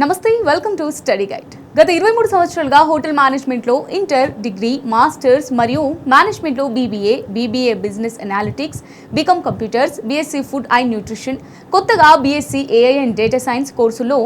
నమస్తే, welcome to study guide. గత 23 సంవత్సరాలుగా హోటల్ మేనేజ్మెంట్లో ఇంటర్, డిగ్రీ, మాస్టర్స్ మరియు మేనేజ్మెంట్లో BBA business analytics, BCom computers, BSc food and nutrition, కొత్తగా BSc AI and data science కోర్సుల్లో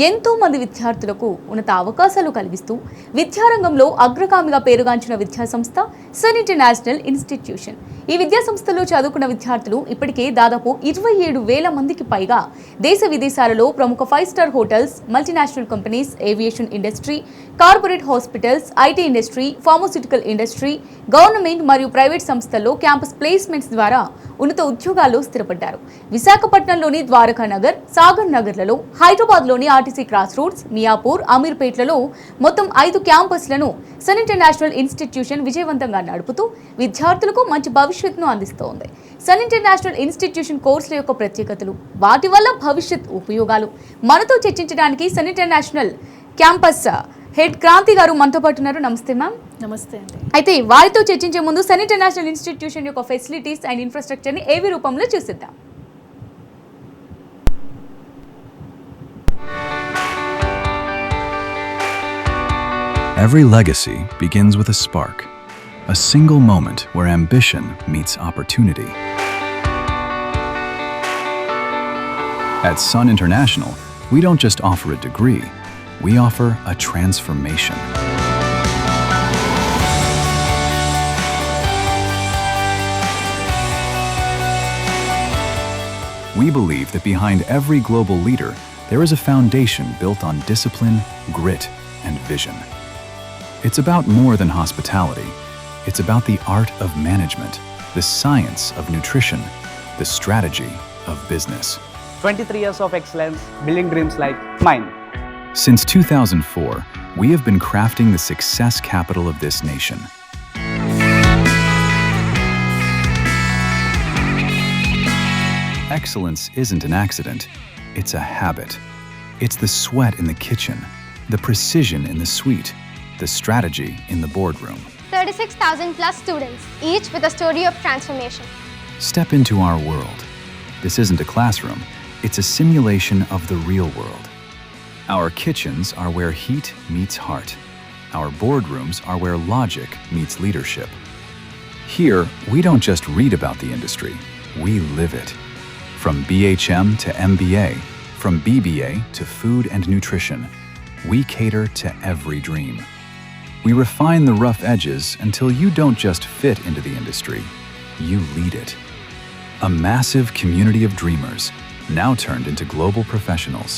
ఎంతో మంది విద్యార్థులకు ఉన్నత అవకాశాలు కలిగిస్తూ విద్యారంగంలో అగ్రగామిగా పేరుగాంచిన విద్యాసంస్థ సన్ ఇంటర్నేషనల్ ఇన్స్టిట్యూషన్. ఈ విద్యాసంస్థలో చదువుకున్న విద్యార్థులు ఇప్పటికే దాదాపు 27,000 మందికి పైగా దేశ విదేశాలలో ప్రముఖ 5-స్టార్ hotels, multinational companies, aviation industry, corporate hospitals, IT industry, pharmaceutical industry, government మరియు ప్రైవేట్ సంస్థల్లో క్యాంపస్ ప్లేస్మెంట్స్ ద్వారా ఉన్నత ఉద్యోగాల్లో స్థిరపడ్డారు. విశాఖపట్నంలోని ద్వారకా నగర్, సాగర్ నగర్లలో, హైదరాబాద్లోని ఆర్టీసీ క్రాస్ రోడ్స్, మియాపూర్, అమీర్పేట్లలో మొత్తం 5 క్యాంపస్లను సన్ ఇంటర్నేషనల్ ఇన్స్టిట్యూషన్ విజయవంతంగా నడుపుతూ విద్యార్థులకు మంచి భవిష్యత్తును అందిస్తోంది. సన్ ఇంటర్నేషనల్ ఇన్స్టిట్యూషన్ కోర్సుల యొక్క ప్రత్యేకతలు, వాటి వల్ల భవిష్యత్ ఉపయోగాలు మనతో చర్చించడానికి Sun International campus head Kranti గారు మనతో పాటు ఉన్నారు. నమస్తే మ్యామ్. నమస్తే అండి. అయితే వారితో చర్చించే ముందు సన్ ఇంటర్నేషనల్ ఇన్స్టిట్యూషన్ యొక్క ఫెసిలిటీస్ అండ్ ఇన్ఫ్రాస్ట్రక్చర్ని ఏవి రూపంలో చూసిద్దాం. Every legacy begins with a spark, a single moment where ambition meets opportunity. At Sun International, we don't just offer a degree, we offer a transformation. We believe that behind every global leader, there is a foundation built on discipline, grit, and vision. It's about more than hospitality. It's about the art of management, the science of nutrition, the strategy of business. 23 years of excellence, building dreams like mine. Since 2004, we have been crafting the success capital of this nation. Excellence isn't an accident, it's a habit. It's the sweat in the kitchen, the precision in the suite, the strategy in the boardroom. 36,000 plus students, each with a story of transformation. Step into our world. This isn't a classroom, it's a simulation of the real world. Our kitchens are where heat meets heart. Our boardrooms are where logic meets leadership. Here, we don't just read about the industry, we live it. From BHM to MBA, from BBA to food and nutrition, we cater to every dream. We refine the rough edges until you don't just fit into the industry, you lead it. A massive community of dreamers, now turned into global professionals.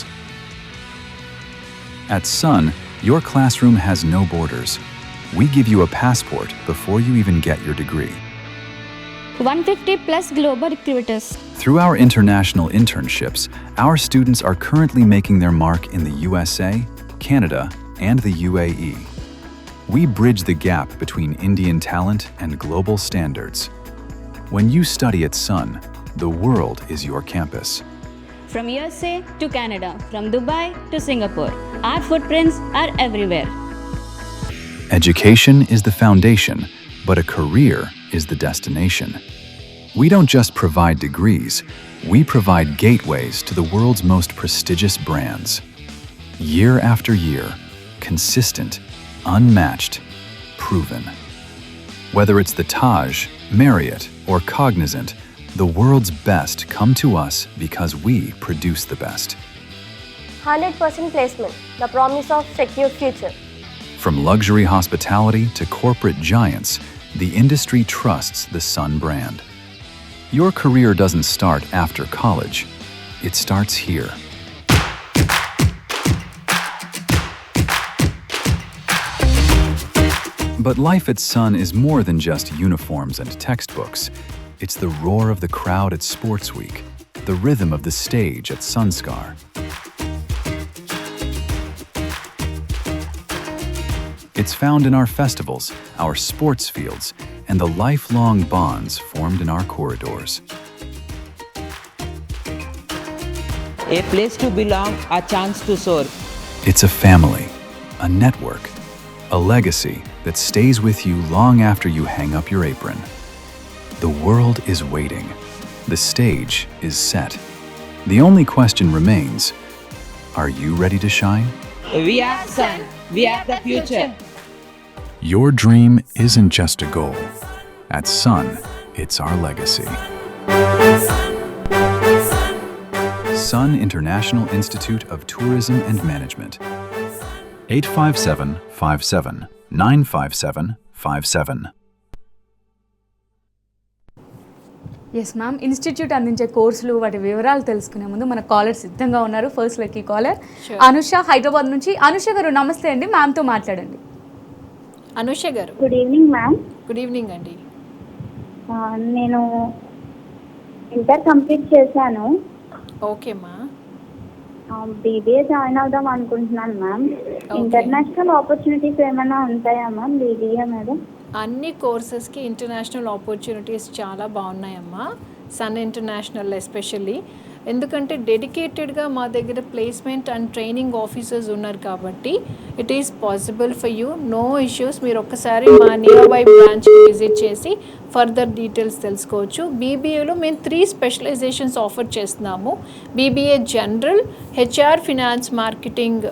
At Sun, your classroom has no borders. We give you a passport before you even get your degree. 150 plus global recruiters. Through our international internships, our students are currently making their mark in the USA, Canada, and the UAE. We bridge the gap between Indian talent and global standards. When you study at Sun, the world is your campus. From USA to Canada, from Dubai to Singapore, our footprints are everywhere. Education is the foundation, but a career is the destination. We don't just provide degrees, we provide gateways to the world's most prestigious brands. Year after year, consistent, unmatched, proven. Whether it's the Taj, Marriott, or Cognizant, the world's best come to us because we produce the best. 100% placement, the promise of secure future. From luxury hospitality to corporate giants, the industry trusts the Sun brand. Your career doesn't start after college, it starts here. But life at Sun is more than just uniforms and textbooks. It's the roar of the crowd at Sports Week, the rhythm of the stage at Sunskar. It's found in our festivals, our sports fields, and the lifelong bonds formed in our corridors. A place to belong, a chance to soar. It's a family, a network, a legacy that stays with you long after you hang up your apron. The world is waiting. The stage is set. The only question remains, Are you ready to shine? We are Sun. We are the future. Your dream isn't just a goal. At Sun, it's our legacy. Sun International Institute of Tourism and Management. 85757 95757. Yes ma'am, institute అందించే కోర్సులు వాటి వివరాలు తెలుసుకునే ముందు మన caller సిద్ధంగా ఉన్నారు. First lucky caller Anusha Hyderabad నుంచి. అనుష గారు నమస్తే అండి, మ్యామ్తో మాట్లాడండి. అనుష గారు good evening ma'am. Good evening అండి. నేను ఇంటర్ కంప్లీట్ చేశాను. ఓకేమ్మా. బీబీఏ జాయిన్ అవుదాం అనుకుంటున్నాను మ్యామ్. ఇంటర్నేషనల్ ఆపర్చునిటీస్ ఏమైనా ఉంటాయా మ్యామ్ బీబీఏ మీద? అన్ని కోర్సెస్కి ఇంటర్నేషనల్ ఆపర్చునిటీస్ చాలా బాగున్నాయమ్మా, సన్ ఇంటర్నేషనల్ ఎస్పెషల్లీ. ఎందుకంటే డెడికేటెడ్గా మా దగ్గర ప్లేస్మెంట్ అండ్ ట్రైనింగ్ ఆఫీసర్స్ ఉన్నారు కాబట్టి it is possible for you, no issues. మీరు ఒక్కసారి మా నియర్ బై బ్రాంచ్కి విజిట్ చేసి ఫర్దర్ డీటెయిల్స్ తెలుసుకోవచ్చు. బీబీఏలో మేము 3 స్పెషలైజేషన్స్ ఆఫర్ చేస్తున్నాము. BBA general, HR, finance, marketing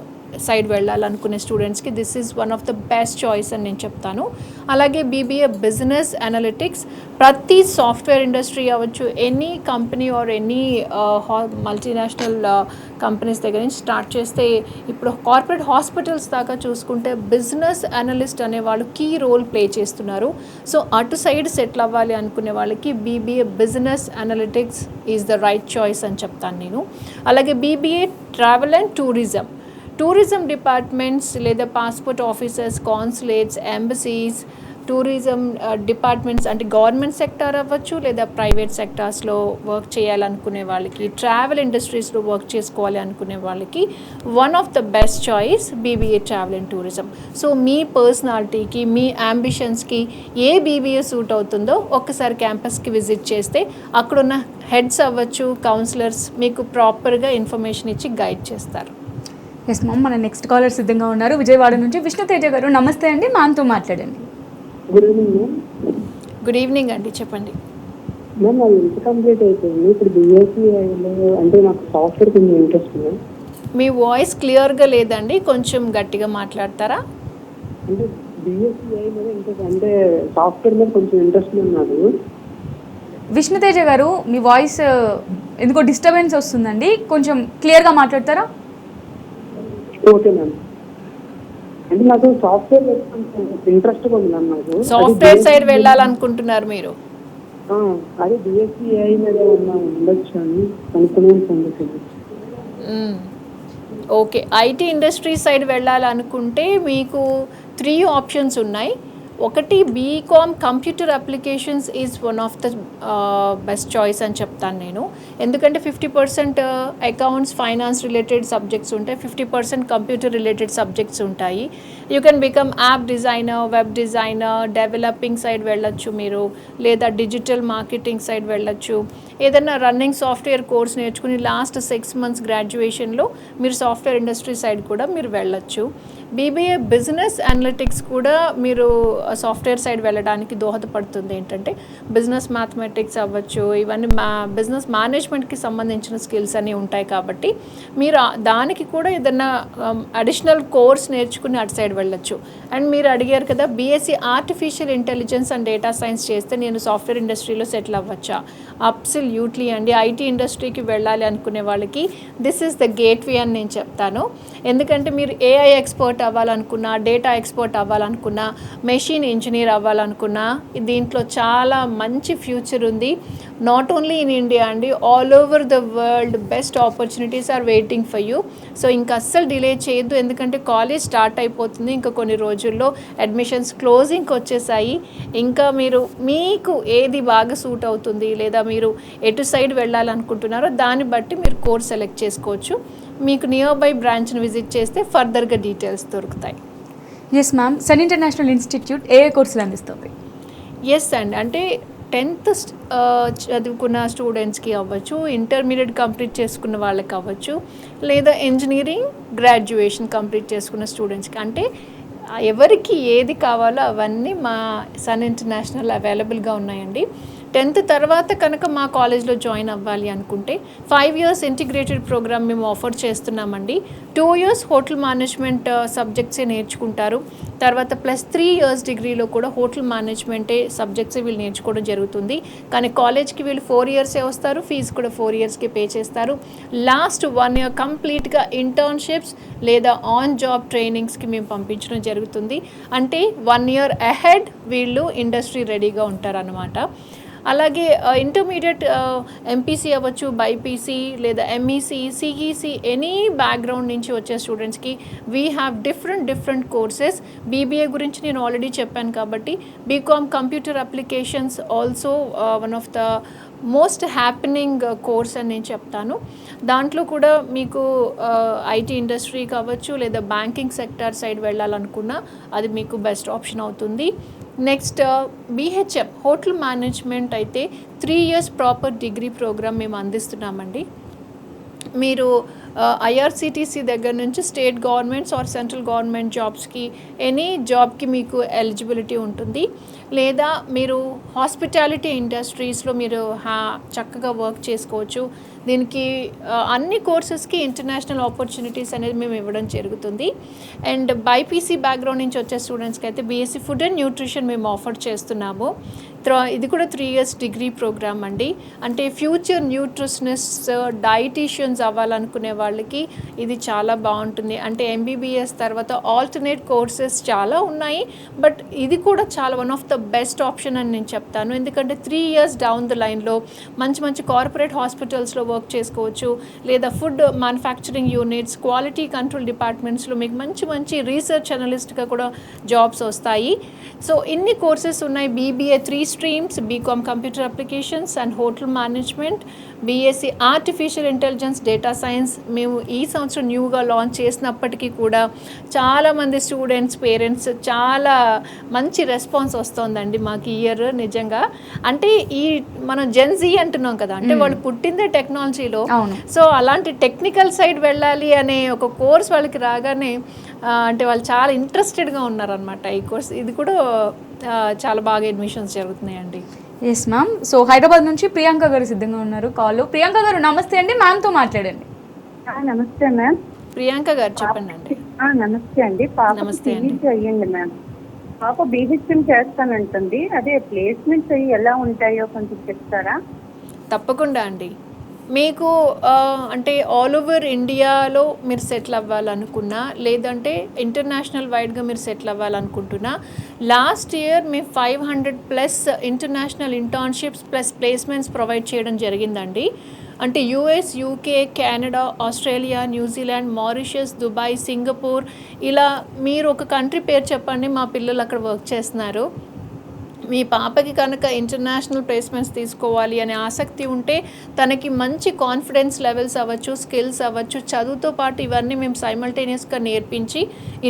side వెళ్ళాలనుకునే స్టూడెంట్స్కి this is one of the best choice అని నేను చెప్తాను. అలాగే బీబీఏ బిజినెస్ అనలిటిక్స్, ప్రతి సాఫ్ట్వేర్ ఇండస్ట్రీ అవ్వచ్చు, any company or any multinational companies దగ్గర నుంచి స్టార్ట్ చేస్తే ఇప్పుడు కార్పొరేట్ హాస్పిటల్స్ దాకా చూసుకుంటే బిజినెస్ అనలిస్ట్ అనే వాళ్ళు కీ రోల్ ప్లే చేస్తున్నారు. సో అటు సైడ్ సెటిల్ అవ్వాలి అనుకునే వాళ్ళకి BBA business analytics is the right choice అని చెప్తాను నేను. అలాగే BBA travel and tourism departments లేదా passport officers, consulates, embassies, tourism departments అంటే గవర్నమెంట్ సెక్టార్ అవ్వచ్చు లేదా ప్రైవేట్ సెక్టార్స్లో వర్క్ చేయాలనుకునే వాళ్ళకి, ట్రావెల్ ఇండస్ట్రీస్లో వర్క్ చేసుకోవాలి అనుకునే వాళ్ళకి one of the best choice BBA travel and tourism. So మీ పర్సనాలిటీకి, మీ అంబిషన్స్కి ఏ బీబీఏ సూట్ అవుతుందో ఒక్కసారి క్యాంపస్కి విజిట్ చేస్తే అక్కడున్న హెడ్స్ అవ్వచ్చు, కౌన్సిలర్స్ మీకు ప్రాపర్గా ఇన్ఫర్మేషన్ ఇచ్చి గైడ్ చేస్తారు. ఎస్ మ్యామ్, మన నెక్స్ట్ కాలర్ సిద్ధంగా ఉన్నారు. విజయవాడ నుంచి విష్ణుతేజ గారు. నమస్తే అండి, మ్యామ్తో మాట్లాడండి. Good evening ma'am. Good evening అండి, చెప్పండి. మ్యామ్ అది ఎంత కంప్లీట్ అయిపోయింది. ఇప్పుడు బీఎస్సీఐలో అంటే నాకు సాఫ్ట్వేర్ కొంచెం ఇంట్రెస్ట్ మ్యామ్. మీ వాయిస్ క్లియర్గా లేదండి, కొంచెం గట్టిగా మాట్లాడతారా? అంటే బీఎస్సీఐ మీద ఇంట్రెస్ట్, అంటే సాఫ్ట్వేర్ మీద కొంచెం ఇంట్రెస్ట్ నాకు. విష్ణుతేజ గారు, మీ వాయిస్ ఎందుకో డిస్టర్బెన్స్ వస్తుందండి, కొంచెం క్లియర్గా మాట్లాడతారా? Okay ma'am. అంటే నాకు సాఫ్ట్వేర్ ఇంట్రెస్ట్ ఉంది మ్యామ్. నాకు సాఫ్ట్వేర్ సైడ్ వెళ్ళాలనుకుంటున్నారు మీరు? అదే బీఎస్సీఐ మీద ఉండొచ్చు అని అనుకున్నాను. ఓకే, ఐటీ ఇండస్ట్రీ సైడ్ వెళ్ళాలనుకుంటే మీకు 3 ఆప్షన్స్ ఉన్నాయి. ఒకటి B Com computer applications is one of the best choice అని చెప్తాను నేను. ఎందుకంటే 50% అకౌంట్స్, ఫైనాన్స్ రిలేటెడ్ సబ్జెక్ట్స్ ఉంటాయి, 50% కంప్యూటర్ రిలేటెడ్ సబ్జెక్ట్స్ ఉంటాయి. You can become app designer, web designer, developing side వెళ్ళొచ్చు మీరు, లేదా డిజిటల్ మార్కెటింగ్ సైడ్ వెళ్ళొచ్చు. ఏదైనా రన్నింగ్ సాఫ్ట్వేర్ కోర్స్ నేర్చుకుని లాస్ట్ 6 months గ్రాడ్యుయేషన్లో మీరు సాఫ్ట్వేర్ ఇండస్ట్రీ సైడ్ కూడా మీరు వెళ్ళొచ్చు. బీబీఏ బిజినెస్ అనలిటిక్స్ కూడా మీరు సాఫ్ట్వేర్ సైడ్ వెళ్ళడానికి దోహదపడుతుంది. ఏంటంటే బిజినెస్ మ్యాథమెటిక్స్ అవ్వచ్చు, ఇవన్నీ బిజినెస్ మేనేజ్మెంట్కి సంబంధించిన స్కిల్స్ అన్నీ ఉంటాయి కాబట్టి మీరు దానికి కూడా ఏదైనా అడిషనల్ కోర్స్ నేర్చుకుని అటు సైడ్ వెళ్ళొచ్చు. అండ్ మీరు అడిగారు కదా BSc artificial intelligence and data science చేస్తే నేను సాఫ్ట్వేర్ ఇండస్ట్రీలో సెటిల్ అవ్వచ్చా? అబ్సల్యూట్లీ అండి. ఐటీ ఇండస్ట్రీకి వెళ్ళాలి అనుకునే వాళ్ళకి దిస్ ఈస్ ద గేట్వే అని నేను చెప్తాను. ఎందుకంటే మీరు ఏఐ ఎక్స్పర్ట్ అవ్వాలనుకున్నా, డేటా ఎక్స్పర్ట్ అవ్వాలనుకున్నా, మెషిన్ ఇంజనీర్ అవ్వాలనుకున్నా దీంట్లో చాలా మంచి ఫ్యూచర్ ఉంది. నాట్ ఓన్లీ ఇన్ ఇండియా అండి, all over the world best opportunities are waiting for you. So ఇంకా అస్సలు డిలే చేయొద్దు, ఎందుకంటే కాలేజ్ స్టార్ట్ అయిపోతుంది. ఇంకా కొన్ని రోజుల్లో అడ్మిషన్స్ క్లోజింగ్కి వచ్చేసాయి. ఇంకా మీకు ఏది బాగా సూట్ అవుతుంది లేదా మీరు ఎటు సైడ్ వెళ్ళాలనుకుంటున్నారో దాన్ని బట్టి మీరు కోర్స్ సెలెక్ట్ చేసుకోవచ్చు. మీకు నియర్ బై బ్రాంచ్ని విజిట్ చేస్తే ఫర్దర్గా డీటెయిల్స్ దొరుకుతాయి. Yes ma'am, sun international institute ఏ కోర్సులు అందిస్తుంది? ఎస్ అండి, అంటే 10th చదువుకున్న స్టూడెంట్స్కి అవ్వచ్చు, ఇంటర్మీడియట్ కంప్లీట్ చేసుకున్న వాళ్ళకి అవ్వచ్చు, లేదా ఇంజనీరింగ్ గ్రాడ్యుయేషన్ కంప్లీట్ చేసుకున్న స్టూడెంట్స్కి, అంటే ఎవరికి ఏది కావాలో అవన్నీ మా సన్ ఇంటర్నేషనల్ అవైలబుల్గా ఉన్నాయండి. 10th తర్వాత కనుక మా కాలేజ్లో జాయిన్ అవ్వాలి అనుకుంటే 5 years ఇంటిగ్రేటెడ్ ప్రోగ్రామ్ మేము ఆఫర్ చేస్తున్నామండి. 2 years హోటల్ మేనేజ్మెంట్ సబ్జెక్ట్సే నేర్చుకుంటారు. తర్వాత +3 years డిగ్రీలో కూడా హోటల్ మేనేజ్మెంటే సబ్జెక్ట్సే వీళ్ళు నేర్చుకోవడం జరుగుతుంది. కానీ కాలేజ్కి వీళ్ళు 4 yearsే వస్తారు, ఫీజు కూడా 4 yearsకి పే చేస్తారు. లాస్ట్ 1 year కంప్లీట్గా ఇంటర్న్షిప్స్ లేదా ఆన్ జాబ్ ట్రైనింగ్స్కి మేము పంపించడం జరుగుతుంది. అంటే 1 year అహెడ్ వీళ్ళు ఇండస్ట్రీ రెడీగా ఉంటారన్నమాట. అలాగే ఇంటర్మీడియట్ ఎంపీసీ అవ్వచ్చు, బైపీసీ లేదా ఎంఈసీ, సిఈసీ, ఎనీ బ్యాక్గ్రౌండ్ నుంచి వచ్చే స్టూడెంట్స్కి we have different courses. BBA గురించి నేను ఆల్రెడీ చెప్పాను కాబట్టి B Com computer applications also one of the most happening course అని నేను చెప్తాను. దాంట్లో కూడా మీకు ఐటీ ఇండస్ట్రీ కావచ్చు లేదా బ్యాంకింగ్ సెక్టార్ సైడ్ వెళ్ళాలనుకున్నా అది మీకు బెస్ట్ ఆప్షన్ అవుతుంది. నెక్స్ట్ BHM హోటల్ మేనేజ్మెంట్ అయితే 3 years ప్రాపర్ డిగ్రీ ప్రోగ్రామ్ మేము అందిస్తున్నామండి. మీరు ఐఆర్సిటీసీ దగ్గర నుంచి state governments or central government జాబ్స్కి ఎనీ జాబ్కి మీకు ఎలిజిబిలిటీ ఉంటుంది. లేదా మీరు హాస్పిటాలిటీ ఇండస్ట్రీస్లో మీరు చక్కగా వర్క్ చేసుకోవచ్చు. దీనికి అన్ని కోర్సెస్కి ఇంటర్నేషనల్ ఆపర్చునిటీస్ అనేది మేము ఇవ్వడం జరుగుతుంది. అండ్ బైపీసీ బ్యాక్గ్రౌండ్ నుంచి వచ్చే స్టూడెంట్స్కి అయితే BSc ఫుడ్ అండ్ న్యూట్రిషన్ మేము ఆఫర్ చేస్తున్నాము. ఇది కూడా 3 years డిగ్రీ ప్రోగ్రామ్ అండి. అంటే ఫ్యూచర్ న్యూట్రిషనిస్ట్, డైటీషియన్స్ అవ్వాలనుకునే వాళ్ళకి ఇది చాలా బాగుంటుంది. అంటే MBBS తర్వాత ఆల్టర్నేట్ కోర్సెస్ చాలా ఉన్నాయి, బట్ ఇది కూడా చాలా one of the best option అని నేను చెప్తాను. ఎందుకంటే 3 years డౌన్ ద లైన్లో మంచి కార్పొరేట్ హాస్పిటల్స్లో వర్క్ చేసుకోవచ్చు, లేదా food manufacturing units, quality control డిపార్ట్మెంట్స్లో మీకు మంచి రీసెర్చ్ అనలిస్ట్గా కూడా జాబ్స్ వస్తాయి. సో ఇన్ని కోర్సెస్ ఉన్నాయి. BBA 3 streams, BCom computer applications and hotel management, BSc artificial intelligence, data science మేము ఈ సంవత్సరం న్యూగా లాంచ్ చేసినప్పటికీ కూడా చాలామంది స్టూడెంట్స్, పేరెంట్స్ చాలా మంచి రెస్పాన్స్ వస్తుందండి మాకు ఈ ఇయర్ నిజంగా. అంటే ఈ మనం జెన్జీ అంటున్నాం కదా, అంటే వాళ్ళు పుట్టిందే టెక్నాలజీలో. సో అలాంటి టెక్నికల్ సైడ్ వెళ్ళాలి అనే ఒక కోర్స్ వాళ్ళకి రాగానే అంటే వాళ్ళు చాలా ఇంట్రెస్టెడ్గా ఉన్నారనమాట ఈ కోర్స్. ఇది కూడా చాలా బాగా అడ్మిషన్స్ జరుగుతున్నాయండి. Yes ma'am. సో హైదరాబాద్ నుంచి ప్రియాంక గారు సిద్ధంగా ఉన్నారు కాల్. ప్రియాంక గారు నమస్తే అండి, మ్యామ్తో మాట్లాడండి. నమస్తే మ్యామ్. ప్రియాంక గారు చెప్పండి అండి. నమస్తే అండి. పాప నమస్తే అండి. PhD అయ్యింది మ్యామ్. పాప BHM చేస్తానంటుంది. అదే ప్లేస్మెంట్స్ అయ్యి ఎలా ఉంటాయో కొంచెం చెప్తారా? తప్పకుండా అండి. మీకు అంటే ఆల్ ఓవర్ ఇండియాలో మీరు సెటిల్ అవ్వాలనుకున్నా, లేదంటే ఇంటర్నేషనల్ వైడ్గా మీరు సెటిల్ అవ్వాలనుకుంటున్నా, లాస్ట్ ఇయర్ మేము 500+ international internships plus placements provide చేయడం జరిగిందండి. అంటే US, UK, Canada, Australia, New Zealand, Mauritius, Dubai, Singapore, ఇలా మీరు ఒక కంట్రీ పేరు చెప్పండి, మా పిల్లలు అక్కడ వర్క్ చేస్తున్నారు. మీ పాపకి కనుక ఇంటర్నేషనల్ ప్లేస్మెంట్స్ తీసుకోవాలి అనే ఆసక్తి ఉంటే తనకి మంచి కాన్ఫిడెన్స్ లెవెల్స్ అవ్వచ్చు, స్కిల్స్ అవ్వచ్చు, చదువుతో పాటు ఇవన్నీ మేము సైమల్టేనియస్గా నేర్పించి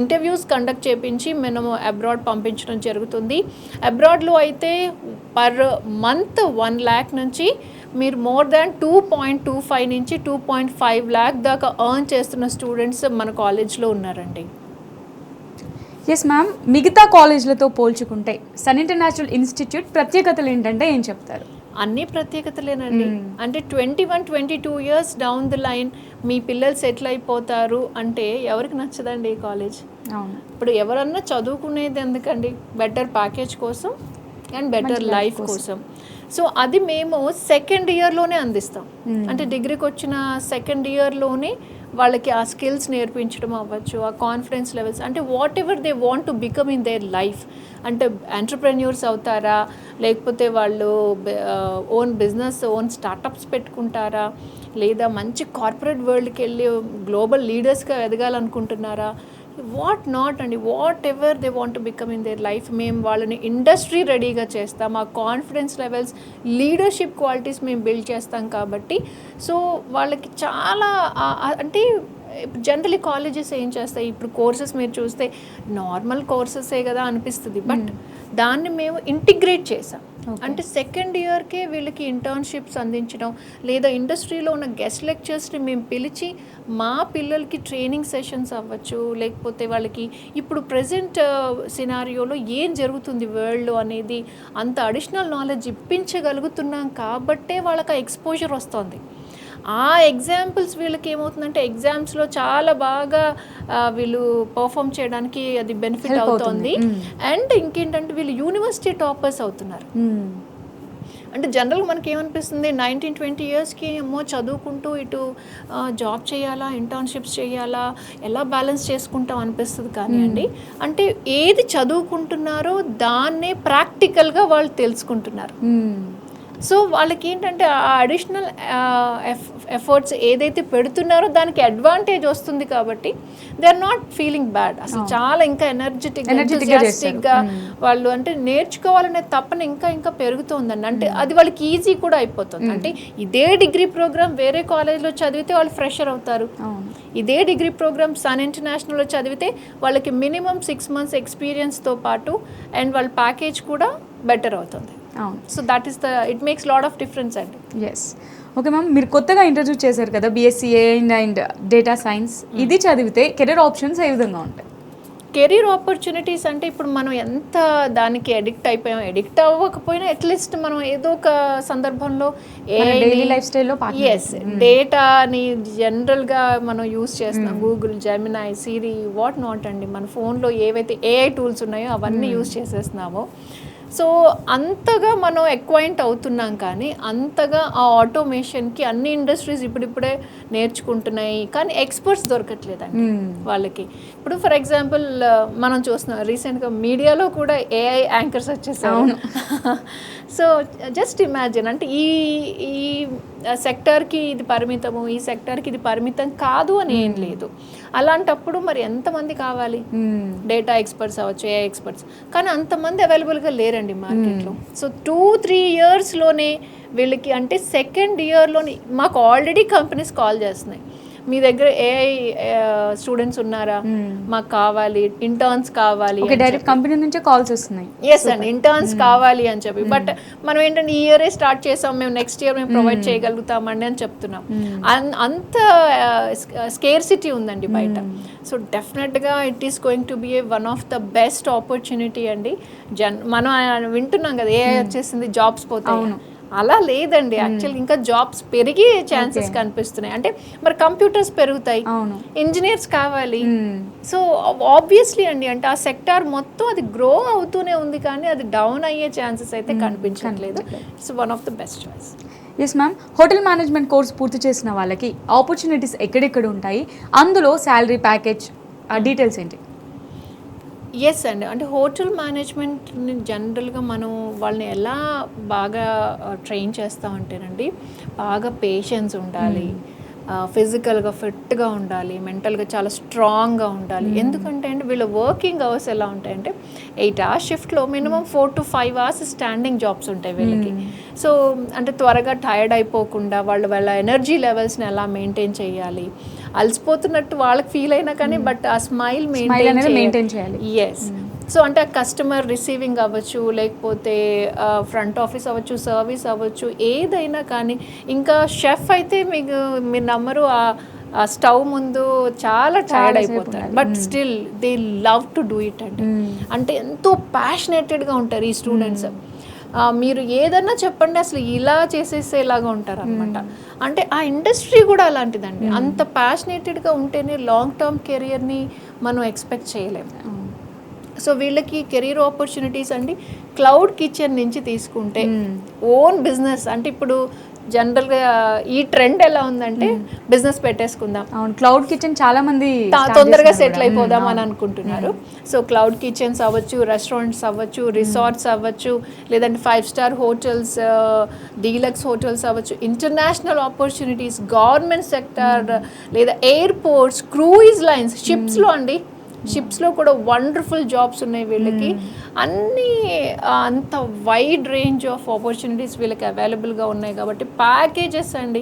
ఇంటర్వ్యూస్ కండక్ట్ చేయించి మనము అబ్రాడ్ పంపించడం జరుగుతుంది. అబ్రాడ్లో అయితే పర్ మంత్ 1 lakh నుంచి మీరు మోర్ దాన్ 2.25 నుంచి 2.5 lakh దాకా ఎర్న్ చేస్తున్న స్టూడెంట్స్ మన కాలేజ్లో ఉన్నారండి. Yes ma'am. మిగతా కాలేజ్లతో పోల్చుకుంటే సన్ ఇంటర్నేషనల్ ఇన్స్టిట్యూట్ ప్రత్యేకతలు ఏంటంటే ఏం చెప్తారు? అన్ని ప్రత్యేకతలేనండి. అంటే 21-22 years డౌన్ ద లైన్ మీ పిల్లలు సెటిల్ అయిపోతారు అంటే ఎవరికి నచ్చదండి ఈ కాలేజ్? అవును. ఇప్పుడు ఎవరన్నా చదువుకునేది ఎందుకండి? బెటర్ ప్యాకేజ్ కోసం అండ్ బెటర్ లైఫ్ కోసం. సో అది మేము 2nd yearలోనే అందిస్తాం. అంటే డిగ్రీకి వచ్చిన 2nd yearలోనే వాళ్ళకి ఆ స్కిల్స్ నేర్పించడం అవ్వచ్చు, ఆ కాన్ఫిడెన్స్ లెవెల్స్, అంటే what ever they want to become in their life. అంటే ఎంటర్ప్రెన్యూర్స్ అవుతారా, లేకపోతే వాళ్ళు ఓన్ బిజినెస్, ఓన్ స్టార్టప్స్ పెట్టుకుంటారా, లేదా మంచి కార్పొరేట్ వరల్డ్కి వెళ్ళి గ్లోబల్ లీడర్స్గా ఎదగాలనుకుంటున్నారా, వాట్ నాట్ అండి, what ever they want to become in their life మేము వాళ్ళని ఇండస్ట్రీ రెడీగా చేస్తాం. ఆ కాన్ఫిడెన్స్ లెవెల్స్, లీడర్షిప్ క్వాలిటీస్ మేము బిల్డ్ చేస్తాం కాబట్టి సో వాళ్ళకి చాలా అంటే జనరలీ కాలేజెస్ ఏం చేస్తాయి, ఇప్పుడు కోర్సెస్ మీరు చూస్తే నార్మల్ కోర్సెసే కదా అనిపిస్తుంది, బట్ దాన్ని మేము ఇంటిగ్రేట్ చేసాం. అంటే సెకండ్ ఇయర్కే వీళ్ళకి ఇంటర్న్షిప్స్ అందించడం, లేదా ఇండస్ట్రీలో ఉన్న గెస్ట్ లెక్చర్స్ని మేము పిలిచి మా పిల్లలకి ట్రైనింగ్ సెషన్స్ అవ్వచ్చు, లేకపోతే వాళ్ళకి ఇప్పుడు ప్రజెంట్ సినారియోలో ఏం జరుగుతుంది వరల్డ్లో అనేది అంత అడిషనల్ నాలెడ్జ్ ఇప్పించగలుగుతున్నాం కాబట్టే వాళ్ళకి ఆ ఎక్స్పోజర్ వస్తుంది. ఆ ఎగ్జాంపుల్స్ వీళ్ళకి ఏమవుతుందంటే ఎగ్జామ్స్లో చాలా బాగా వీళ్ళు పర్ఫామ్ చేయడానికి అది బెనిఫిట్ అవుతుంది. అండ్ ఇంకేంటంటే వీళ్ళు యూనివర్సిటీ టాపర్స్ అవుతున్నారు. అంటే జనరల్గా మనకి ఏమనిపిస్తుంది, 19-20 ఇయర్స్కి ఏమో చదువుకుంటూ ఇటు జాబ్ చేయాలా, ఇంటర్న్షిప్స్ చేయాలా, ఎలా బ్యాలెన్స్ చేసుకుంటాం అనిపిస్తుంది. కానీ అండి అంటే ఏది చదువుకుంటున్నారో దాన్నే ప్రాక్టికల్గా వాళ్ళు తెలుసుకుంటున్నారు. సో వాళ్ళకి ఏంటంటే ఆ అడిషనల్ ఎఫర్ట్స్ ఏదైతే పెడుతున్నారో దానికి అడ్వాంటేజ్ వస్తుంది కాబట్టి they are not feeling bad. అసలు చాలా ఇంకా ఎనర్జెటిక్గా వాళ్ళు అంటే నేర్చుకోవాలనే తప్పన ఇంకా ఇంకా పెరుగుతుందండి. అంటే అది వాళ్ళకి ఈజీ కూడా అయిపోతుంది. అంటే ఇదే డిగ్రీ ప్రోగ్రామ్ వేరే కాలేజ్లో చదివితే వాళ్ళు ఫ్రెషర్ అవుతారు. ఇదే డిగ్రీ ప్రోగ్రామ్ సన్ ఇంటర్నేషనల్లో చదివితే వాళ్ళకి మినిమం 6 months ఎక్స్పీరియన్స్తో పాటు అండ్ వాళ్ళ ప్యాకేజ్ కూడా బెటర్ అవుతుంది. So that is it makes lot of difference అండి. ఎస్, ఓకే మ్యామ్, మీరు కొత్తగా ఇంట్రడ్యూస్ చేశారు కదా BSc అండ్ డేటా సైన్స్, ఇది చదివితే కెరీర్ ఆప్షన్స్ ఏ విధంగా ఉంటాయి? కెరీర్ ఆపర్చునిటీస్ అంటే ఇప్పుడు మనం ఎంత దానికి ఎడిక్ట్ అయిపోయాం, ఎడిక్ట్ అవ్వకపోయినా అట్లీస్ట్ మనం ఏదో ఒక సందర్భంలో డైలీ లైఫ్ స్టైల్లో డేటాని జనరల్గా మనం యూస్ చేస్తున్నాం. Google, Gemini, Siri, what not అండి, మన ఫోన్లో ఏవైతే AI టూల్స్ ఉన్నాయో అవన్నీ యూస్ చేసేస్తున్నామో. సో అంతగా మనం ఎక్వైంట్ అవుతున్నాం, కానీ అంతగా ఆ ఆటోమేషన్కి అన్ని ఇండస్ట్రీస్ ఇప్పుడిప్పుడే నేర్చుకుంటున్నాయి, కానీ ఎక్స్పర్ట్స్ దొరకట్లేదండి వాళ్ళకి. ఇప్పుడు ఫర్ ఎగ్జాంపుల్ మనం చూస్తున్నాం రీసెంట్గా మీడియాలో కూడా AI యాంకర్స్ వచ్చేసారు. సో జస్ట్ ఇమాజిన్, అంటే ఈ సెక్టార్కి ఇది పరిమితము, ఈ సెక్టార్కి ఇది పరిమితం కాదు అని ఏం లేదు. అలాంటప్పుడు మరి ఎంతమంది కావాలి? డేటా ఎక్స్పర్ట్స్ అవ్వచ్చు, AI ఎక్స్పర్ట్స్, కానీ అంతమంది అవైలబుల్గా లేరండి మార్కెట్లో. సో 2-3 ఇయర్స్లోనే వీళ్ళకి, అంటే సెకండ్ ఇయర్లోనే మాకు ఆల్రెడీ కంపెనీస్ కాల్ చేస్తున్నాయి, మీ దగ్గర AI స్టూడెంట్స్ ఉన్నారా, మాకు కావాలి, ఇంటర్న్స్ కావాలి. డైరెక్ట్ కంపెనీ నుంచే కాల్స్ వస్తున్నాయి. ఎస్ అండి, ఇంటర్న్స్ కావాలి అని చెప్పి. బట్ మనం ఏంటంటే ఈ ఇయరే స్టార్ట్ చేసాం, మేము నెక్స్ట్ ఇయర్ మేము ప్రొవైడ్ చేయగలుగుతామండి అని చెప్తున్నాం. అంత స్కేర్సిటీ ఉందండి బయట. సో డెఫినెట్గా it is going to be one of the best opportunity అండి. మనం వింటున్నాం కదా AI వచ్చేసింది, జాబ్స్ పోతాయి. అలా లేదండి, యాక్చువల్గా ఇంకా జాబ్స్ పెరిగే ఛాన్సెస్ కనిపిస్తున్నాయి. అంటే మరి కంప్యూటర్స్ పెరుగుతాయి, ఇంజనీర్స్ కావాలి. సో ఆబ్వియస్లీ అండి, అంటే ఆ సెక్టార్ మొత్తం అది గ్రో అవుతూనే ఉంది, కానీ అది డౌన్ అయ్యే ఛాన్సెస్ అయితే కనిపించట్లేదు. It's one of the best choice. Yes ma'am, hotel management course పూర్తి చేసిన వాళ్ళకి ఆపర్చునిటీస్ ఎక్కడెక్కడ ఉంటాయి, అందులో శాలరీ ప్యాకేజ్ డీటెయిల్స్ ఏంటి? ఎస్ అండి, అంటే హోటల్ మేనేజ్మెంట్ని జనరల్గా మనం వాళ్ళని ఎలా బాగా ట్రైన్ చేస్తామంటేనండి, బాగా పేషెన్స్ ఉండాలి, ఫిజికల్గా ఫిట్గా ఉండాలి, మెంటల్గా చాలా స్ట్రాంగ్గా ఉండాలి. ఎందుకంటే అండి వీళ్ళ వర్కింగ్ అవర్స్ ఎలా ఉంటాయంటే 8 hours షిఫ్ట్లో minimum 4 to 5 hours standing jobs ఉంటాయి వీళ్ళకి. సో అంటే త్వరగా టైర్డ్ అయిపోకుండా వాళ్ళ ఎనర్జీ లెవెల్స్ని ఎలా మెయింటైన్ చేయాలి, అలసిపోతున్నట్టు వాళ్ళకి ఫీల్ అయినా కానీ బట్ ఆ స్మైల్ మెయింటైన్ చేయాలి. ఎస్, సో అంటే ఆ కస్టమర్ రిసీవింగ్ అవ్వచ్చు, లేకపోతే ఫ్రంట్ ఆఫీస్ అవ్వచ్చు, సర్వీస్ అవ్వచ్చు, ఏదైనా కానీ. ఇంకా షెఫ్ అయితే మీరు నమ్మరు, ఆ స్టవ్ ముందు చాలా టైర్డ్ అయిపోతారు, but still they love to do it అండి. అంటే ఎంతో ప్యాషనేటెడ్గా ఉంటారు ఈ స్టూడెంట్స్. మీరు ఏదన్నా చెప్పండి అసలు ఇలా చేసేసేలాగా ఉంటారు అనమాట. అంటే ఆ ఇండస్ట్రీ కూడా అలాంటిదండి, అంత ప్యాషనేటెడ్గా ఉంటేనే లాంగ్ టర్మ్ కెరియర్ని మనం ఎక్స్పెక్ట్ చేయలేము. సో వీళ్ళకి కెరీర్ ఆపర్చునిటీస్ అండి క్లౌడ్ కిచెన్ నుంచి తీసుకుంటే ఓన్ బిజినెస్, అంటే ఇప్పుడు జనరల్గా ఈ ట్రెండ్ ఎలా ఉందంటే బిజినెస్ పెట్టేసుకుందాం, క్లౌడ్ కిచెన్ చాలా మంది తొందరగా సెటిల్ అయిపోదాం అని అనుకుంటున్నారు. సో క్లౌడ్ కిచెన్స్ అవ్వచ్చు, రెస్టారెంట్స్ అవ్వచ్చు, రిసార్ట్స్ అవ్వచ్చు, లేదంటే 5-star హోటల్స్, డీలక్స్ హోటల్స్ అవ్వచ్చు, ఇంటర్నేషనల్ ఆపర్చునిటీస్, గవర్నమెంట్ సెక్టర్, లేదా ఎయిర్పోర్ట్స్, క్రూయిజ్ లైన్స్, షిప్స్లో అండి, షిప్స్లో కూడా వండర్ఫుల్ జాబ్స్ ఉన్నాయి వీళ్ళకి. అన్నీ అంత వైడ్ రేంజ్ ఆఫ్ ఆపర్చునిటీస్ వీళ్ళకి అవైలబుల్గా ఉన్నాయి కాబట్టి ప్యాకేజెస్ అండి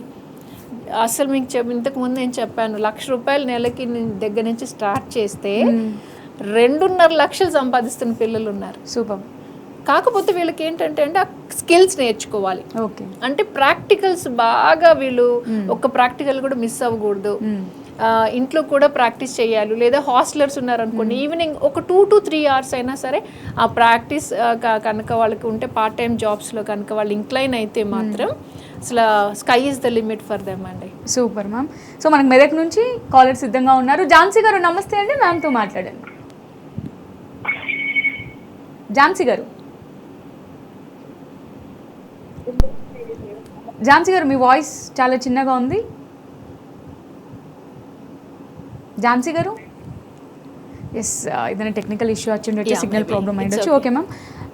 అసలు మీకు ఇంతకుముందు నేను చెప్పాను, ₹1,00,000 నెలకి దగ్గర నుంచి స్టార్ట్ చేస్తే 2.5 లక్షలు సంపాదిస్తున్న పిల్లలు ఉన్నారు. సూపర్. కాకపోతే వీళ్ళకి ఏంటంటే ఆ స్కిల్స్ నేర్చుకోవాలి. ఓకే. అంటే ప్రాక్టికల్స్ బాగా వీళ్ళు ఒక్క ప్రాక్టికల్ కూడా మిస్ అవ్వకూడదు. ఇంట్లో కూడా ప్రాక్టీస్ చేయాలి. లేదా హాస్టలర్స్ ఉన్నారనుకోండి, ఈవినింగ్ ఒక 2 to 3 hours అయినా సరే ఆ ప్రాక్టీస్ కనుక వాళ్ళకి ఉంటే, పార్ట్ టైం జాబ్స్లో కనుక వాళ్ళు ఇంక్లైన్ అయితే మాత్రం అసలు sky is the limit for them అండి. Super ma'am. సో మనకు మెదక్ నుంచి కాలర్ సిద్ధంగా ఉన్నారు. ఝాన్సీ గారు నమస్తే అండి, మ్యామ్తో మాట్లాడండి. ఝాన్సీ గారు, మీ వాయిస్ చాలా చిన్నగా ఉంది. ఝాన్సీ గారు, ఎస్, ఏదైనా టెక్నికల్ ఇష్యూ వచ్చిండొచ్చు, సిగ్నల్ ప్రాబ్లమ్ అయ్యిండొచ్చు. Okay ma'am.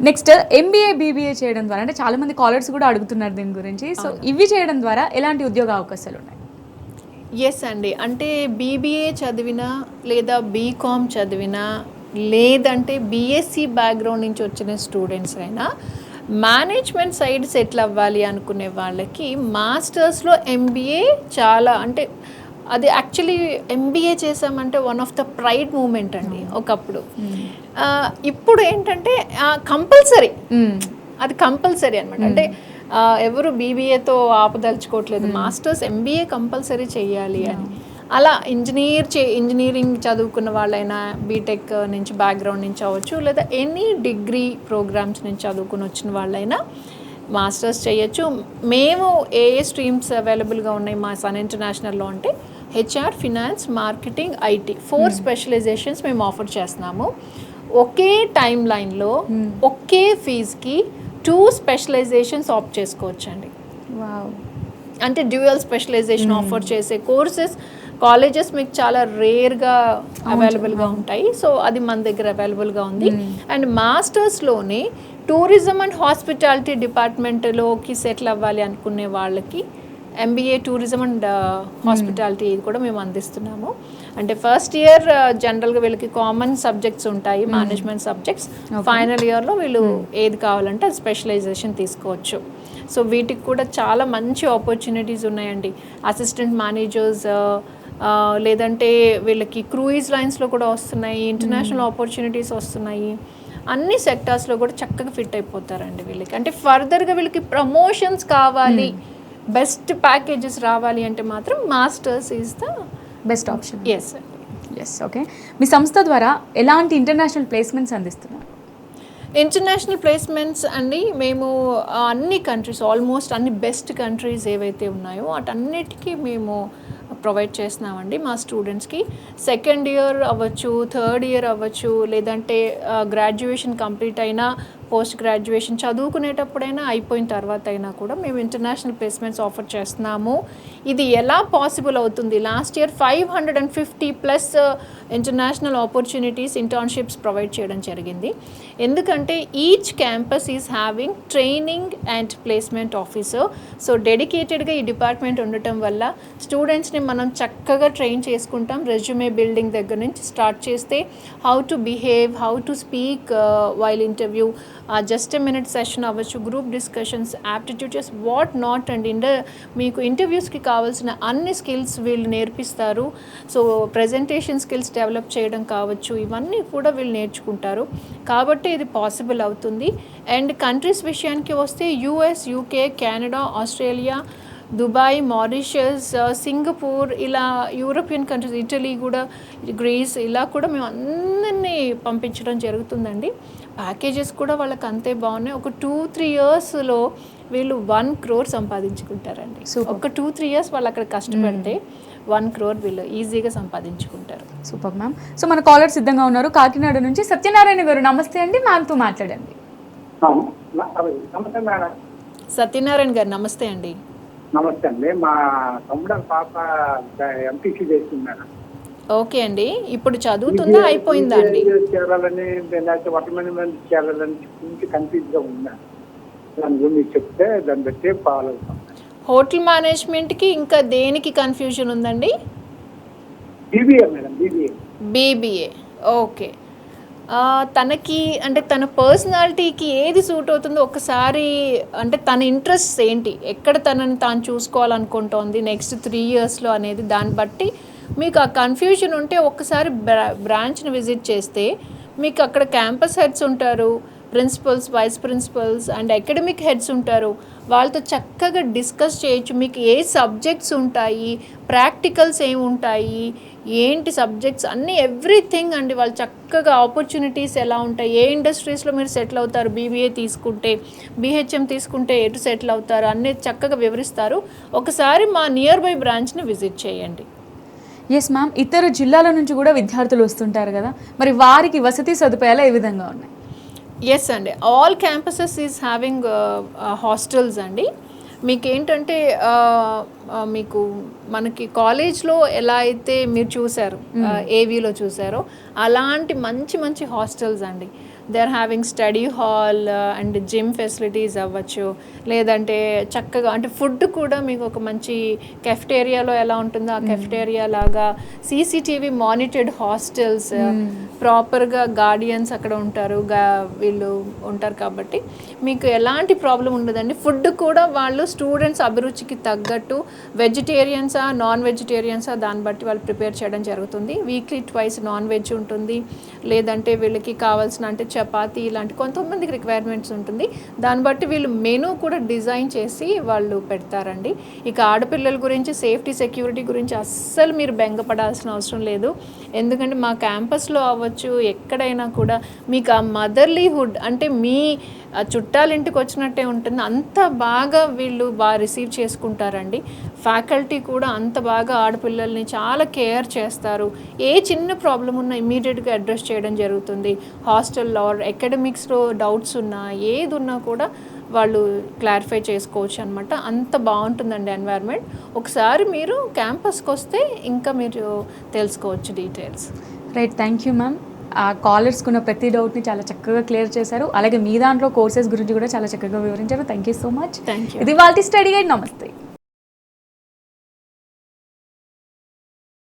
Next, MBA BBA చేయడం ద్వారా, అంటే చాలా మంది కాలర్స్ కూడా అడుగుతున్నారు దీని గురించి. సో ఇవి చేయడం ద్వారా ఎలాంటి ఉద్యోగ అవకాశాలు ఉన్నాయి? ఎస్ అండి, అంటే బీబీఏ చదివినా లేదా బీకామ్ చదివినా లేదంటే బీఎస్సీ బ్యాక్గ్రౌండ్ నుంచి వచ్చిన స్టూడెంట్స్ అయినా మేనేజ్మెంట్ సైడ్ సెటిల్ అవ్వాలి అనుకునే వాళ్ళకి మాస్టర్స్లో ఎంబీఏ చాలా, అంటే అది యాక్చువల్లీ ఎంబీఏ చేసామంటే one of the pride moment అండి ఒకప్పుడు. ఇప్పుడు ఏంటంటే కంపల్సరీ, అది కంపల్సరీ అనమాట. అంటే ఎవరు బీబీఏతో ఆపదలుచుకోవట్లేదు, మాస్టర్స్ ఎంబీఏ కంపల్సరీ చేయాలి అని. అలా ఇంజనీరింగ్ చదువుకున్న వాళ్ళైనా, బీటెక్ నుంచి బ్యాక్గ్రౌండ్ నుంచి అవ్వచ్చు, లేదా ఎనీ డిగ్రీ ప్రోగ్రామ్స్ నుంచి చదువుకుని వచ్చిన వాళ్ళైనా మాస్టర్స్ చేయొచ్చు. మేము ఏ స్ట్రీమ్స్ అవైలబుల్గా ఉన్నాయి మా సన్ ఇంటర్నేషనల్లో అంటే HR, finance, marketing, IT 4 specializations మేము ఆఫర్ చేస్తున్నాము. ఒకే టైం లైన్లో ఒకే ఫీజ్కి 2 స్పెషలైజేషన్స్ ఆప్ట్ చేసుకోవచ్చండి. అంటే డ్యూయల్ స్పెషలైజేషన్ ఆఫర్ చేసే కోర్సెస్ కాలేజెస్ మీకు చాలా రేర్గా అవైలబుల్గా ఉంటాయి. సో అది మన దగ్గర అవైలబుల్గా ఉంది. అండ్ మాస్టర్స్లోనే టూరిజం అండ్ హాస్పిటాలిటీ డిపార్ట్మెంట్లోకి సెటిల్ అవ్వాలి అనుకునే వాళ్ళకి ఎంబీఏ టూరిజం అండ్ హాస్పిటాలిటీ ఇది కూడా మేము అందిస్తున్నాము. అంటే ఫస్ట్ ఇయర్ జనరల్గా వీళ్ళకి కామన్ సబ్జెక్ట్స్ ఉంటాయి, మేనేజ్మెంట్ సబ్జెక్ట్స్. ఫైనల్ ఇయర్లో వీళ్ళు ఏది కావాలంటే అది స్పెషలైజేషన్ తీసుకోవచ్చు. సో వీటికి కూడా చాలా మంచి ఆపర్చునిటీస్ ఉన్నాయండి. అసిస్టెంట్ మేనేజర్స్, లేదంటే వీళ్ళకి క్రూయిజ్ లైన్స్లో కూడా వస్తున్నాయి, ఇంటర్నేషనల్ ఆపర్చునిటీస్ వస్తున్నాయి. అన్ని సెక్టార్స్లో కూడా చక్కగా ఫిట్ అయిపోతారండి వీళ్ళకి. అంటే ఫర్దర్గా వీళ్ళకి ప్రమోషన్స్ కావాలి, బెస్ట్ ప్యాకేజెస్ రావాలి అంటే మాత్రం masters is the best option. Yes yes. Okay. మీ సంస్థ ద్వారా ఎలాంటి ఇంటర్నేషనల్ ప్లేస్మెంట్స్ అందిస్తున్నారు? ఇంటర్నేషనల్ ప్లేస్మెంట్స్ అండి, మేము అన్ని కంట్రీస్, ఆల్మోస్ట్ అన్ని బెస్ట్ కంట్రీస్ ఏవైతే ఉన్నాయో వాటన్నిటికీ మేము ప్రొవైడ్ చేస్తున్నామండి మా స్టూడెంట్స్కి. సెకండ్ ఇయర్ అవ్వచ్చు, థర్డ్ ఇయర్ అవ్వచ్చు, లేదంటే గ్రాడ్యుయేషన్ కంప్లీట్ అయినా, పోస్ట్ గ్రాడ్యుయేషన్ చదువుకునేటప్పుడైనా, అయిపోయిన తర్వాత అయినా కూడా మేము ఇంటర్నేషనల్ ప్లేస్మెంట్స్ ఆఫర్ చేస్తున్నాము. ఇది ఎలా పాసిబుల్ అవుతుంది? Last year 550+ international opportunities, internships provide చేయడం జరిగింది. ఎందుకంటే each campus is having training and placement officer. So డెడికేటెడ్గా ఈ డిపార్ట్మెంట్ ఉండటం వల్ల స్టూడెంట్స్ని మనం చక్కగా ట్రైన్ చేసుకుంటాం. రెజ్యూమే బిల్డింగ్ దగ్గర నుంచి స్టార్ట్ చేస్తే how to behave, how to speak while interview, just a minute session అవ్వచ్చు, group discussions, aptitude test, what not and మీకు ఇంటర్వ్యూస్కి కావాల్సిన అన్ని స్కిల్స్ వీళ్ళు నేర్పిస్తారు. సో ప్రెజెంటేషన్ స్కిల్స్ డెవలప్ చేయడం కావచ్చు, ఇవన్నీ కూడా వీళ్ళు నేర్చుకుంటారు. కాబట్టి ఇది పాసిబుల్ అవుతుంది. అండ్ కంట్రీస్ విషయానికి వస్తే US, UK, Canada, Australia, Dubai, Mauritius, Singapore, ఇలా యూరోపియన్ కంట్రీస్, ఇటలీ కూడా, గ్రీస్, ఇలా కూడా మేము అందరినీ పంపించడం జరుగుతుందండి. ప్యాకేజెస్ కూడా వాళ్ళకి అంతే బాగున్నాయి. ఒక 2-3 yearsలో వీళ్ళు 1 crore సంపాదించుకుంటారండి. ఒక 2-3 years వాళ్ళు అక్కడ కష్టపడితే 1 crore వీళ్ళు ఈజీగా సంపాదించుకుంటారు. Super ma'am. సో మన కాలర్ సిద్ధంగా ఉన్నారు కాకినాడ నుంచి. సత్యనారాయణ గారు నమస్తే అండి, మ్యామ్తో మాట్లాడండి. నమస్తే మేడం. సత్యనారాయణ గారు నమస్తే అండి. నమస్తే అండి. మా తమ్ముడు పాప ఎంపీసీ చేస్తుంది మేడం. ఓకే అండి, ఇప్పుడు చదువుతుందా, అయిపోయిందా అండి? చేరాలని, వాటర్ మేనేజ్మెంట్ చేరాలని కన్ఫ్యూజ్గా ఉందా? దాని గురించి చెప్తే దాన్ని బట్టి ఫాలో అవుతాం. హోటల్ మేనేజ్మెంట్కి ఇంకా దేనికి కన్ఫ్యూజన్ ఉందండి? BBA madam. బీబీఏ. ఓకే. తనకి అంటే తన పర్సనాలిటీకి ఏది సూట్ అవుతుందో ఒకసారి, అంటే తన ఇంట్రెస్ట్ ఏంటి, ఎక్కడ తనని తాను చూసుకోవాలనుకుంటోంది నెక్స్ట్ 3 yearsలో అనేది, దాన్ని బట్టి మీకు ఆ కన్ఫ్యూజన్ ఉంటే ఒక్కసారి బ్రాంచ్ని విజిట్ చేస్తే మీకు అక్కడ క్యాంపస్ హెడ్స్ ఉంటారు, principals, vice principals and academic heads ఉంటారు. వాళ్ళతో చక్కగా డిస్కస్ చేయొచ్చు. మీకు ఏ సబ్జెక్ట్స్ ఉంటాయి, ప్రాక్టికల్స్ ఏమి ఉంటాయి, ఏంటి సబ్జెక్ట్స్ అన్నీ ఎవ్రీథింగ్ అండి. వాళ్ళు చక్కగా ఆపర్చునిటీస్ ఎలా ఉంటాయి, ఏ ఇండస్ట్రీస్లో మీరు సెటిల్ అవుతారు, బీబీఏ తీసుకుంటే, బీహెచ్ఎం తీసుకుంటే ఎటు సెటిల్ అవుతారు అనేది చక్కగా వివరిస్తారు. ఒకసారి మా నియర్ బై బ్రాంచ్ని విజిట్ చేయండి. ఎస్ మ్యామ్, ఇతర జిల్లాల నుంచి కూడా విద్యార్థులు వస్తుంటారు కదా, మరి వారికి వసతి సదుపాయాలు ఏ విధంగా ఉన్నాయి? ఎస్ అండి, all campuses is having hostels అండి. మీకు ఏంటంటే మీకు మనకి కాలేజ్లో ఎలా అయితే మీరు చూసారు, ఏవీలో చూసారో అలాంటి మంచి మంచి హాస్టల్స్ అండి. They are having study hall and gym facilities అవ్వచ్చు, లేదంటే చక్కగా అంటే ఫుడ్ కూడా మీకు ఒక మంచి కెఫ్టేరియాలో ఎలా ఉంటుందో ఆ కెఫ్టేరియా లాగా, సీసీటీవీ మానిటర్డ్ హాస్టల్స్, ప్రాపర్గా గార్డియన్స్ అక్కడ ఉంటారు, వీళ్ళు ఉంటారు కాబట్టి మీకు ఎలాంటి ప్రాబ్లం ఉండదండి. ఫుడ్ కూడా వాళ్ళు స్టూడెంట్స్ అభిరుచికి తగ్గట్టు వెజిటేరియన్సా నాన్ వెజిటేరియన్సా దాన్ని బట్టి వాళ్ళు ప్రిపేర్ చేయడం జరుగుతుంది. వీక్లీ ట్వైస్ నాన్ వెజ్ ఉంటుంది, లేదంటే వీళ్ళకి కావాల్సిన అంటే చపాతీ ఇలాంటి కొంతమందికి రిక్వైర్మెంట్స్ ఉంటుంది. దాన్ని బట్టి వీళ్ళు మెనూ కూడా డిజైన్ చేసి వాళ్ళు పెడతారండి. ఇక ఆడపిల్లల గురించి సేఫ్టీ సెక్యూరిటీ గురించి అస్సలు మీరు బెంగపడాల్సిన అవసరం లేదు. ఎందుకంటే మా క్యాంపస్లో అవ్వచ్చు ఎక్కడైనా కూడా మీకు ఆ మదర్లీహుడ్ అంటే మీ చుట్టాలింటికి వచ్చినట్టే ఉంటుంది. అంత బాగా వీళ్ళు బాగా రిసీవ్ చేసుకుంటారండి. ఫ్యాకల్టీ కూడా అంత బాగా ఆడపిల్లల్ని చాలా కేర్ చేస్తారు. ఏ చిన్న ప్రాబ్లం ఉన్నా ఇమీడియట్గా అడ్రస్ చేయడం జరుగుతుంది. హాస్టల్లో అకాడమిక్స్లో డౌట్స్ ఉన్నా ఏది ఉన్నా కూడా వాళ్ళు క్లారిఫై చేసుకోవచ్చు అనమాట. అంత బాగుంటుందండి ఎన్వైర్న్మెంట్. ఒకసారి మీరు క్యాంపస్కి వస్తే ఇంకా మీరు తెలుసుకోవచ్చు details. Right, thank you ma'am. ఆ కాలర్స్కి ఉన్న ప్రతి డౌట్ని చాలా చక్కగా క్లియర్ చేశారు. అలాగే మీ దాంట్లో కోర్సెస్ గురించి కూడా చాలా చక్కగా వివరించారు. Thank you so much. Thank you. ఇది వాళ్ళ స్టడీ గైడ్. నమస్తే.